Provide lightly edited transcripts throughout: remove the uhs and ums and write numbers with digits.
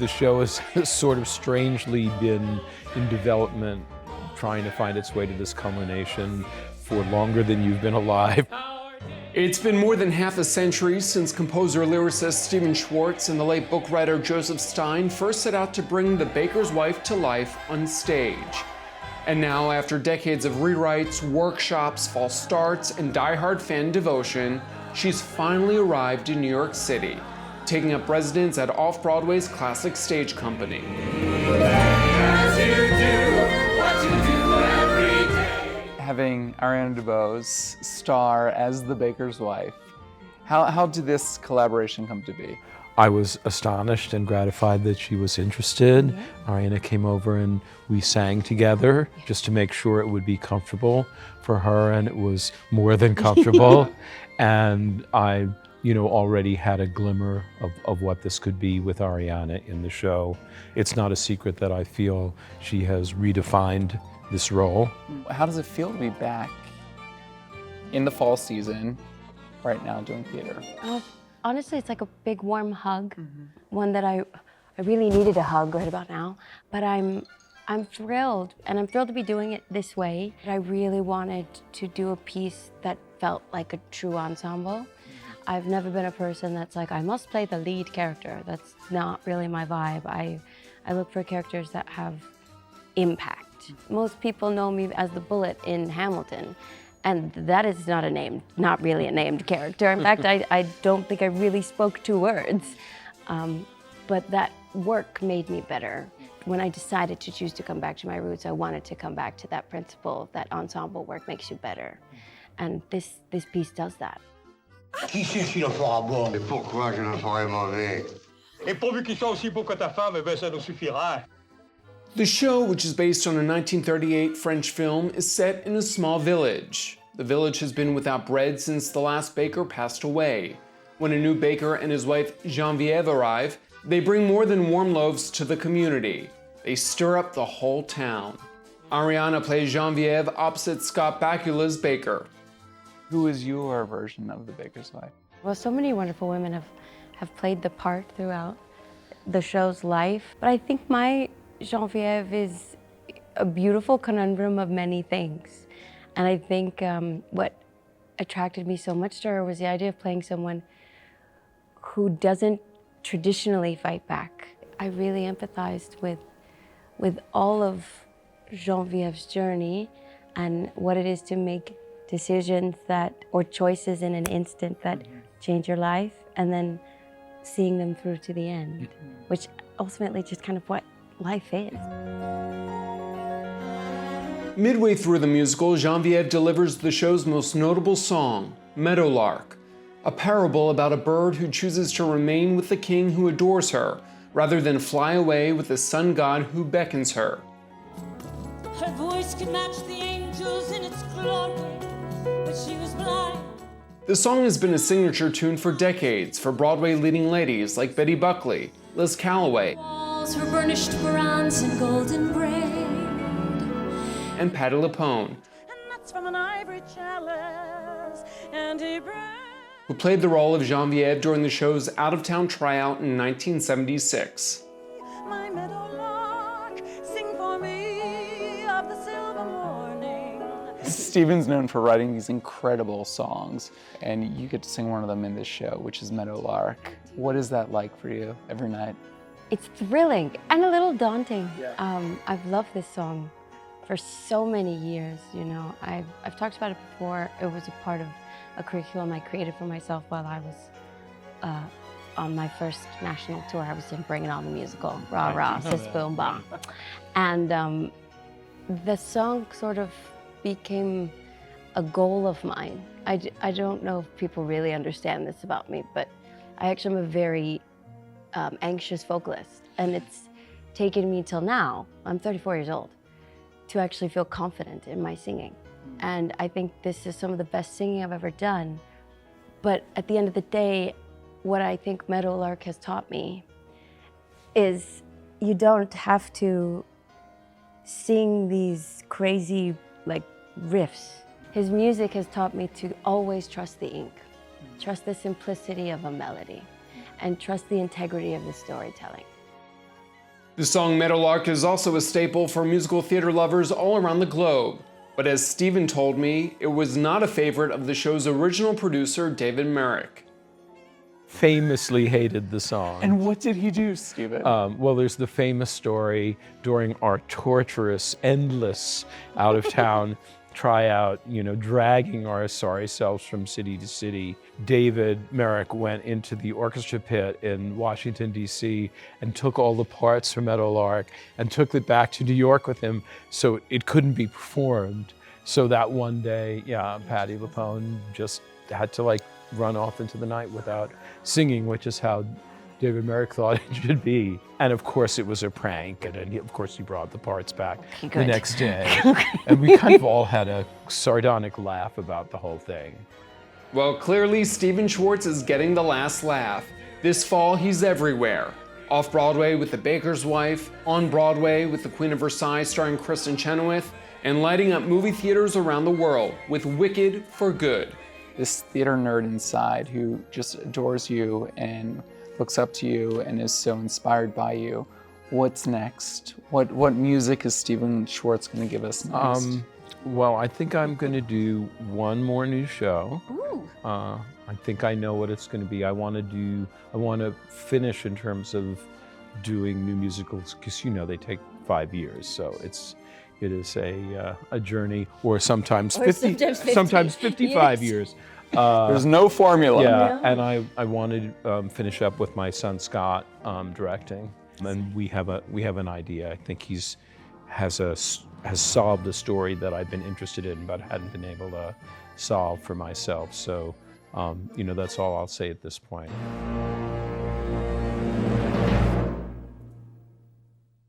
The show has sort of strangely been in development, trying to find its way to this culmination for longer than you've been alive. It's been more than half a century since composer-lyricist Stephen Schwartz and the late book writer Joseph Stein first set out to bring The Baker's Wife to life on stage. And now, after decades of rewrites, workshops, false starts, and diehard fan devotion, she's finally arrived in New York City, taking up residence at Off-Broadway's classic stage company. Having Ariana DeBose star as the baker's wife, how did this collaboration come to be? I was astonished and gratified that she was interested. Ariana came over and we sang together just to make sure it would be comfortable for her, and it was more than comfortable. And I, already had a glimmer of what this could be with Ariana in the show. It's not a secret that I feel she has redefined this role. How does it feel to be back in the fall season, right now doing theater? Honestly, it's like a big warm hug, one that I really needed a hug right about now. But I'm thrilled, and I'm thrilled to be doing it this way. I really wanted to do a piece that felt like a true ensemble. I've never been a person that's like, I must play the lead character. That's not really my vibe. I look for characters that have impact. Most people know me as the Bullet in Hamilton, and that is not really a named character. In fact, I don't think I really spoke 2 words. But that work made me better. When I decided to choose to come back to my roots, I wanted to come back to that principle that ensemble work makes you better. And this piece does that. Qui c'est qui le fera bon? Et pourquoi je le ferai mauvais? Et pourvu qu'il soit aussi beau que ta femme, eh ben ça nous suffira. The show, which is based on a 1938 French film, is set in a small village. The village has been without bread since the last baker passed away. When a new baker and his wife Geneviève arrive, they bring more than warm loaves to the community. They stir up the whole town. Ariana plays Geneviève opposite Scott Bakula's baker. Who is your version of the baker's wife? Well, so many wonderful women have played the part throughout the show's life, but I think my Geneviève is a beautiful conundrum of many things. And I think what attracted me so much to her was the idea of playing someone who doesn't traditionally fight back. I really empathized with all of Geneviève's journey and what it is to make decisions or choices in an instant that change your life, and then seeing them through to the end, which ultimately just kind of what life is. Midway through the musical, Geneviève delivers the show's most notable song, Meadowlark, a parable about a bird who chooses to remain with the king who adores her, rather than fly away with the sun god who beckons her. Her voice could match the angels in its glory, but she was blind. The song has been a signature tune for decades for Broadway leading ladies like Betty Buckley, Liz Calloway, Walls were burnished bronze and golden braid, and Patti LuPone, and that's from an ivory chalice, and he who played the role of Geneviève during the show's out-of-town tryout in 1976. My meadowlark, sing for me of the silver morning. Stephen's known for writing these incredible songs, and you get to sing one of them in this show, which is Meadowlark. What is that like for you every night? It's thrilling and a little daunting. I've loved this song for so many years, I've talked about it before. It was a part of a curriculum I created for myself while I was on my first national tour. I was in Bring It On the musical, rah rah, sis boom bam. And the song sort of became a goal of mine. I don't know if people really understand this about me, but I actually am a very anxious vocalist, and it's taken me till now, I'm 34 years old, to actually feel confident in my singing. And I think this is some of the best singing I've ever done. But at the end of the day, what I think Meadowlark has taught me is you don't have to sing these crazy riffs. His music has taught me to always trust the ink, trust the simplicity of a melody, and trust the integrity of the storytelling. The song Meadowlark is also a staple for musical theater lovers all around the globe. But as Stephen told me, it was not a favorite of the show's original producer, David Merrick. Famously hated the song. And what did he do, Stephen? Well, there's the famous story during our torturous, endless out-of-town tryout, dragging our sorry selves from city to city. David Merrick went into the orchestra pit in Washington, D.C. and took all the parts from Meadowlark and took it back to New York with him so it couldn't be performed. So that one day, Patti LuPone just had to run off into the night without singing, which is how David Merrick thought it should be. And of course it was a prank, and of course he brought the parts back the next day. And we kind of all had a sardonic laugh about the whole thing. Well, clearly Stephen Schwartz is getting the last laugh. This fall he's everywhere. Off-Broadway with The Baker's Wife, on Broadway with The Queen of Versailles starring Kristen Chenoweth, and lighting up movie theaters around the world with Wicked for Good. This theater nerd inside who just adores you and looks up to you and is so inspired by you. What's next? What music is Stephen Schwartz going to give us next? Well, I think I'm going to do one more new show. Ooh. I think I know what it's going to be. I want to finish in terms of doing new musicals, because they take 5 years, so it is a journey, or sometimes 55 years. There's no formula. Yeah, and I wanted to finish up with my son Scott directing, and we have an idea. I think has solved a story that I've been interested in but hadn't been able to solve for myself. So, that's all I'll say at this point.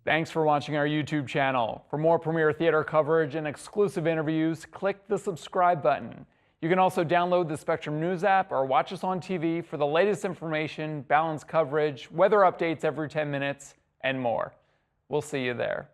Thanks for watching our YouTube channel. For more premiere theater coverage and exclusive interviews, click the subscribe button. You can also download the Spectrum News app or watch us on TV for the latest information, balanced coverage, weather updates every 10 minutes, and more. We'll see you there.